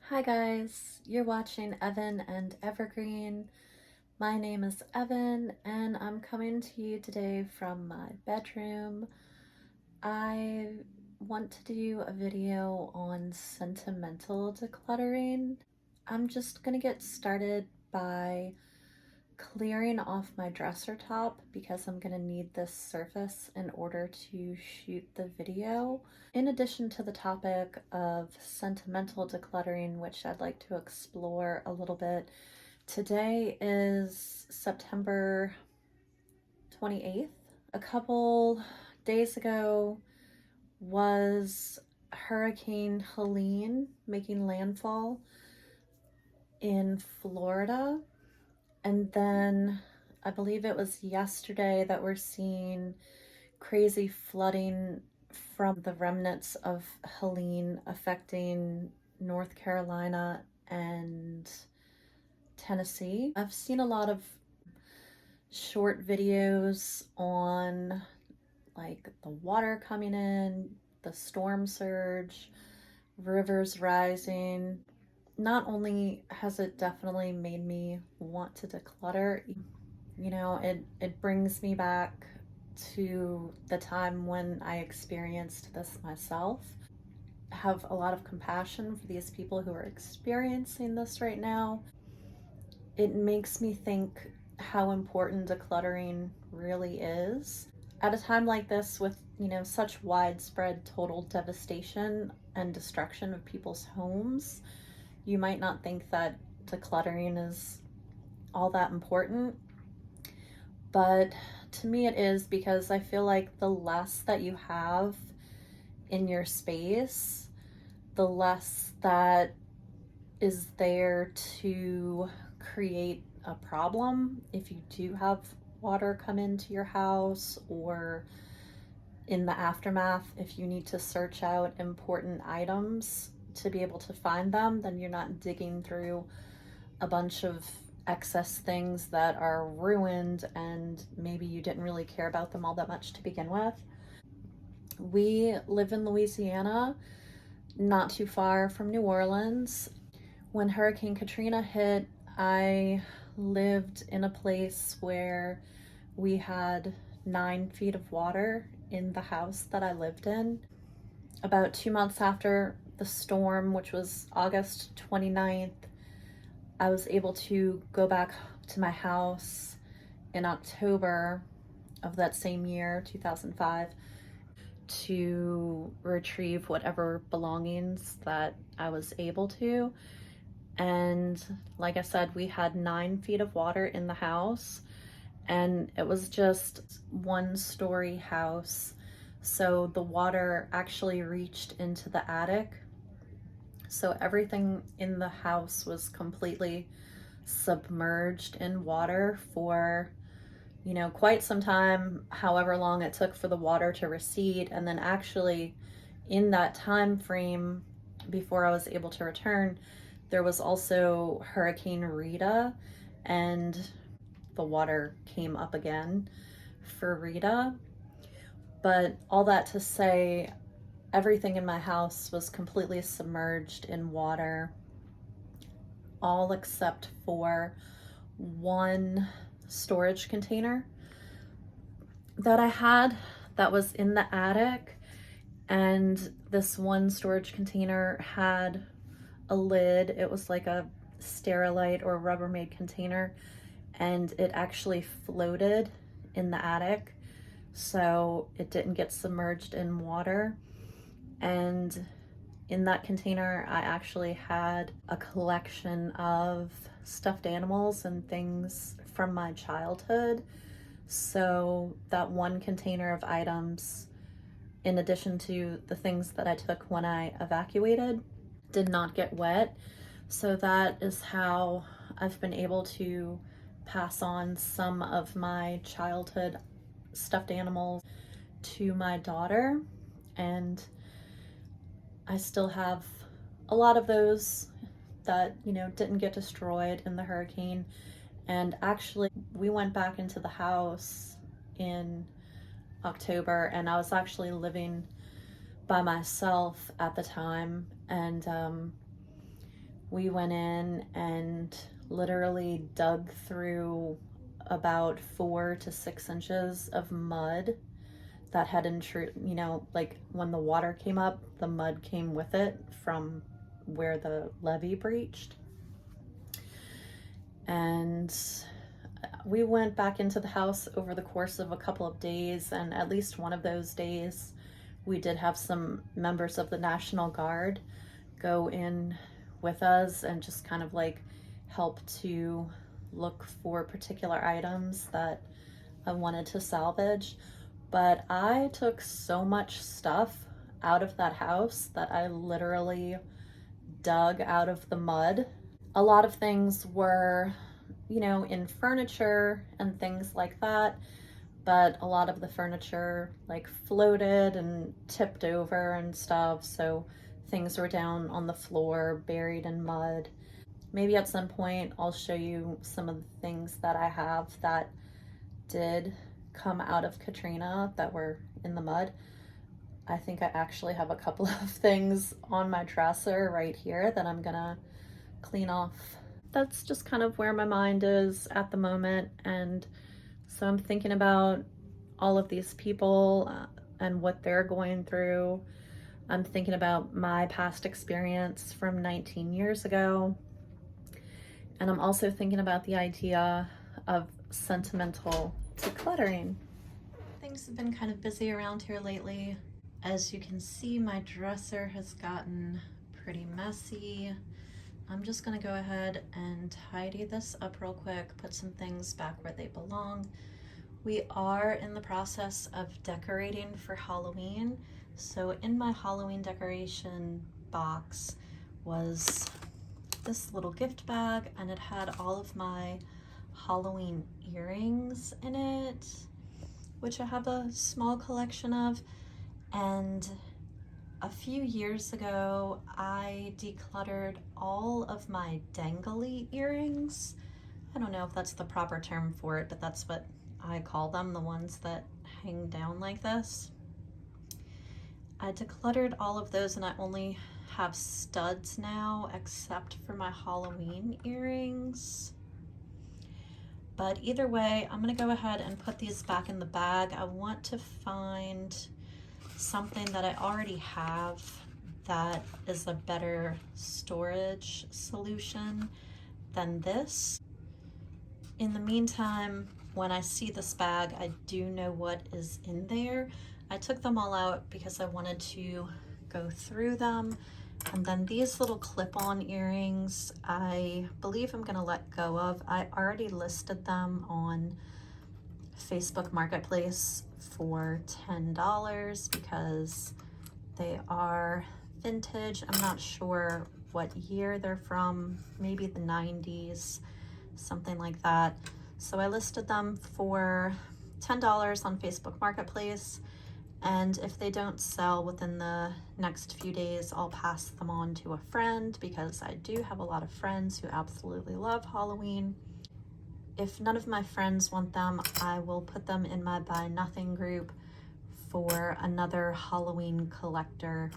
Hi guys, you're watching Evan and Evergreen. My name is Evan and I'm coming to you today from my bedroom. I want to do a video on sentimental decluttering. I'm just gonna get started by clearing off my dresser top because I'm gonna need this surface in order to shoot the video. In addition to the topic of sentimental decluttering, which I'd like to explore a little bit, today is September 28th. A couple days ago was Hurricane Helene making landfall in Florida. And then I believe it was yesterday that we're seeing crazy flooding from the remnants of Helene affecting North Carolina and Tennessee. I've seen a lot of short videos on like the water coming in, the storm surge, rivers rising. Not only has it definitely made me want to declutter, it brings me back to the time when I experienced this myself. I have a lot of compassion for these people who are experiencing this right now. It makes me think how important decluttering really is. At a time like this, with such widespread total devastation and destruction of people's homes, you might not think that decluttering is all that important, but to me it is, because I feel like the less that you have in your space, the less that is there to create a problem if you do have water come into your house, or in the aftermath, if you need to search out important items to be able to find them, then you're not digging through a bunch of excess things that are ruined and maybe you didn't really care about them all that much to begin with. We live in Louisiana, not too far from New Orleans. When Hurricane Katrina hit, I lived in a place where we had 9 feet of water in the house that I lived in. About 2 months after the storm, which was August 29th, I was able to go back to my house in October of that same year, 2005, to retrieve whatever belongings that I was able to. And like I said, we had 9 feet of water in the house, and it was just 1-story house. So the water actually reached into the attic. So everything in the house was completely submerged in water for, quite some time, however long it took for the water to recede. And then actually in that time frame before I was able to return, there was also Hurricane Rita, and the water came up again for Rita. But all that to say, everything in my house was completely submerged in water, all except for one storage container that I had that was in the attic. And this one storage container had a lid. It was like a Sterilite or Rubbermaid container, and it actually floated in the attic, so it didn't get submerged in water. And in that container, I actually had a collection of stuffed animals and things from my childhood. So that one container of items, in addition to the things that I took when I evacuated, did not get wet. So that is how I've been able to pass on some of my childhood stuffed animals to my daughter. And I still have a lot of those that, didn't get destroyed in the hurricane. And actually, we went back into the house in October, and I was actually living by myself at the time. And we went in and literally dug through about 4 to 6 inches of mud that had like when the water came up, the mud came with it from where the levee breached. And we went back into the house over the course of a couple of days, and at least one of those days we did have some members of the National Guard go in with us and just kind of like help to look for particular items that I wanted to salvage. But I took so much stuff out of that house that I literally dug out of the mud. A lot of things were, in furniture and things like that, but a lot of the furniture like floated and tipped over and stuff, so things were down on the floor, buried in mud. Maybe at some point I'll show you some of the things that I have that did come out of Katrina that were in the mud. I think I actually have a couple of things on my dresser right here that I'm gonna clean off. That's just kind of where my mind is at the moment, and so I'm thinking about all of these people and what they're going through. I'm thinking about my past experience from 19 years ago, and I'm also thinking about the idea of sentimental decluttering. Things have been kind of busy around here lately. As you can see, my dresser has gotten pretty messy. I'm just gonna go ahead and tidy this up real quick, put some things back where they belong. We are in the process of decorating for Halloween. So in my Halloween decoration box was this little gift bag, and it had all of my Halloween earrings in it, which I have a small collection of. And a few years ago, I decluttered all of my dangly earrings. I don't know if that's the proper term for it, but that's what I call them, the ones that hang down like this. I decluttered all of those, and I only have studs now, except for my Halloween earrings. But either way, I'm gonna go ahead and put these back in the bag. I want to find something that I already have that is a better storage solution than this. In the meantime, when I see this bag, I do know what is in there. I took them all out because I wanted to go through them. And then these little clip-on earrings, I believe I'm gonna let go of. I already listed them on Facebook Marketplace for $10 because they are vintage. I'm not sure what year they're from, maybe the 90s, something like that. So I listed them for $10 on Facebook Marketplace, and if they don't sell within the next few days, I'll pass them on to a friend, because I do have a lot of friends who absolutely love Halloween. If none of my friends want them, I will put them in my Buy Nothing group for another Halloween collector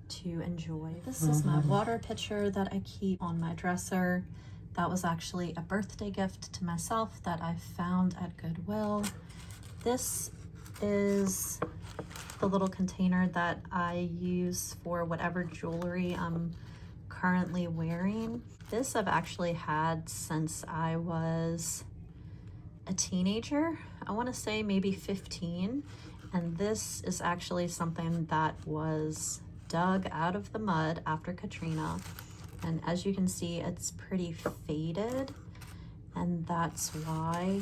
to enjoy. This is my water pitcher that I keep on my dresser. That was actually a birthday gift to myself that I found at Goodwill. This is the little container that I use for whatever jewelry I'm currently wearing. This I've actually had since I was a teenager. I want to say maybe 15. And this is actually something that was dug out of the mud after Katrina. And as you can see, it's pretty faded, and that's why.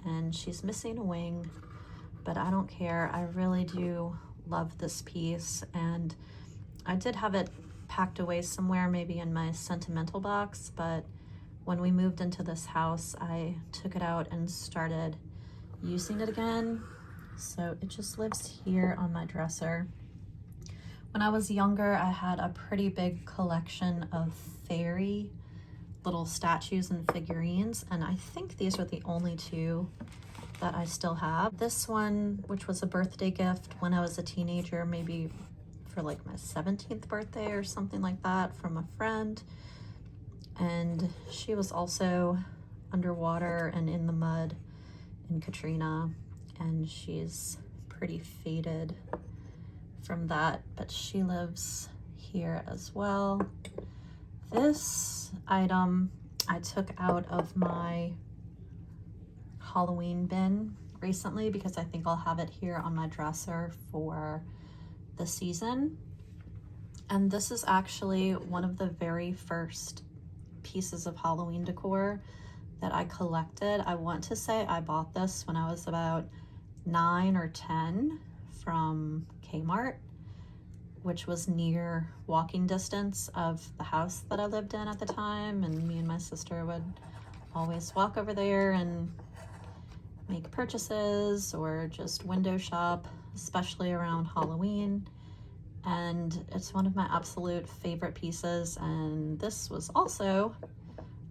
And she's missing a wing, but I don't care. I really do love this piece, and I did have it packed away somewhere, maybe in my sentimental box, but when we moved into this house, I took it out and started using it again. So it just lives here on my dresser. When I was younger, I had a pretty big collection of fairy little statues and figurines, and I think these are the only two that I still have. This one, which was a birthday gift when I was a teenager, maybe for like my 17th birthday or something like that, from a friend. and she was also underwater and in the mud in Katrina, and she's pretty faded from that, but she lives here as well. This item I took out of my Halloween bin recently because I think I'll have it here on my dresser for the season. And this is actually one of the very first pieces of Halloween decor that I collected. I want to say I bought this when I was about 9 or 10 from Kmart, which was near walking distance of the house that I lived in at the time, and me and my sister would always walk over there and make purchases or just window shop, especially around Halloween. And it's one of my absolute favorite pieces, and this was also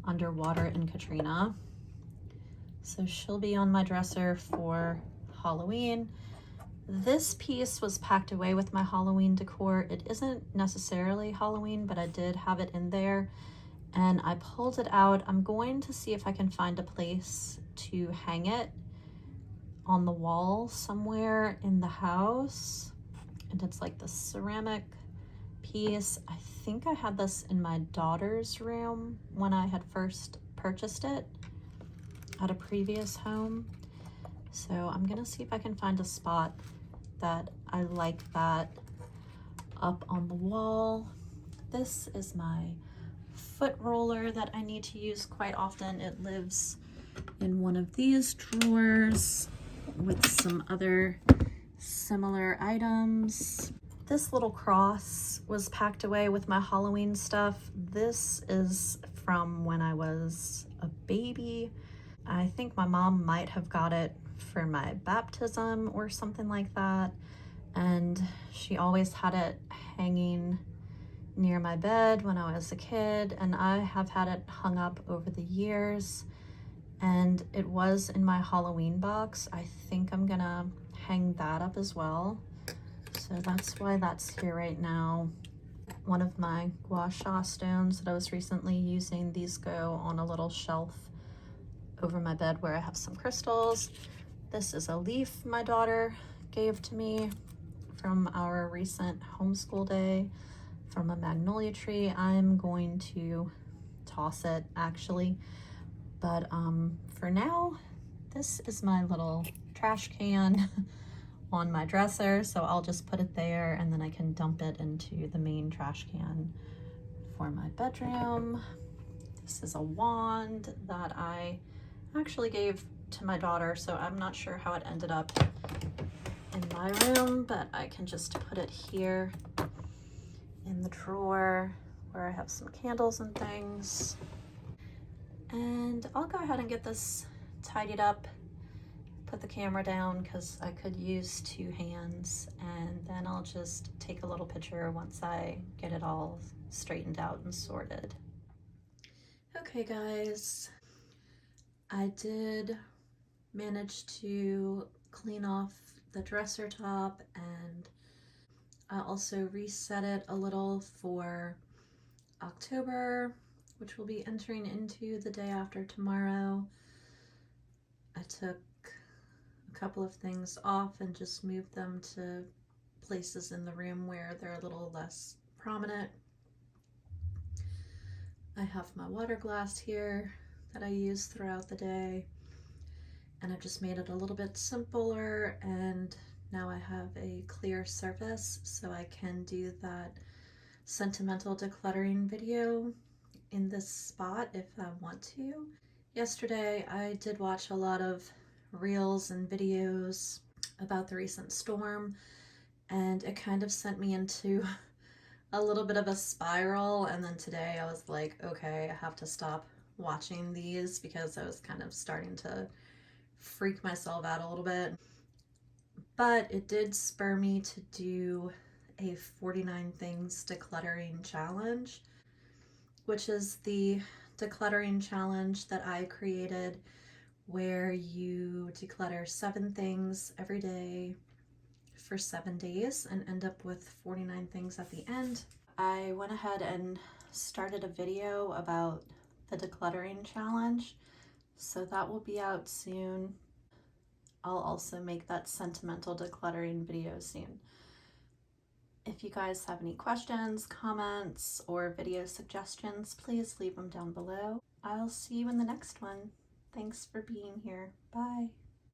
underwater in Katrina, so she'll be on my dresser for Halloween. This piece was packed away with my Halloween decor. It isn't necessarily Halloween, but I did have it in there, and I pulled it out. I'm going to see if I can find a place to hang it on the wall somewhere in the house. And it's like the ceramic piece. I think I had this in my daughter's room when I had first purchased it at a previous home. So I'm gonna see if I can find a spot that I like that up on the wall. This is my foot roller that I need to use quite often. It lives in one of these drawers with some other similar items. This little cross was packed away with my Halloween stuff. This is from when I was a baby. I think my mom might have got it for my baptism or something like that, and she always had it hanging near my bed when I was a kid, and I have had it hung up over the years, and it was in my Halloween box. I think I'm gonna hang that up as well. So that's why that's here right now. One of my gua sha stones that I was recently using, these go on a little shelf over my bed where I have some crystals. This is a leaf my daughter gave to me from our recent homeschool day from a magnolia tree. I'm going to toss it actually, but for now, this is my little trash can on my dresser, so I'll just put it there and then I can dump it into the main trash can for my bedroom. This is a wand that I actually gave to my daughter, so I'm not sure how it ended up in my room, but I can just put it here in the drawer where I have some candles and things. And I'll go ahead and get this tidied up, put the camera down because I could use 2 hands, and then I'll just take a little picture once I get it all straightened out and sorted. Okay guys, I did manage to clean off the dresser top, and I also reset it a little for October, which will be entering into the day after tomorrow. I took a couple of things off and just moved them to places in the room where they're a little less prominent. I have my water glass here that I use throughout the day, and I've just made it a little bit simpler, and now I have a clear surface so I can do that sentimental decluttering video in this spot if I want to. Yesterday I did watch a lot of reels and videos about the recent storm, and it kind of sent me into a little bit of a spiral, and then today I was like, okay, I have to stop watching these because I was kind of starting to freak myself out a little bit. But it did spur me to do a 49 Things Decluttering Challenge, which is the decluttering challenge that I created where you declutter 7 things every day for 7 days and end up with 49 things at the end. I went ahead and started a video about the Decluttering Challenge, so that will be out soon. I'll also make that sentimental decluttering video soon. If you guys have any questions, comments, or video suggestions, please leave them down below. I'll see you in the next one. Thanks for being here. Bye.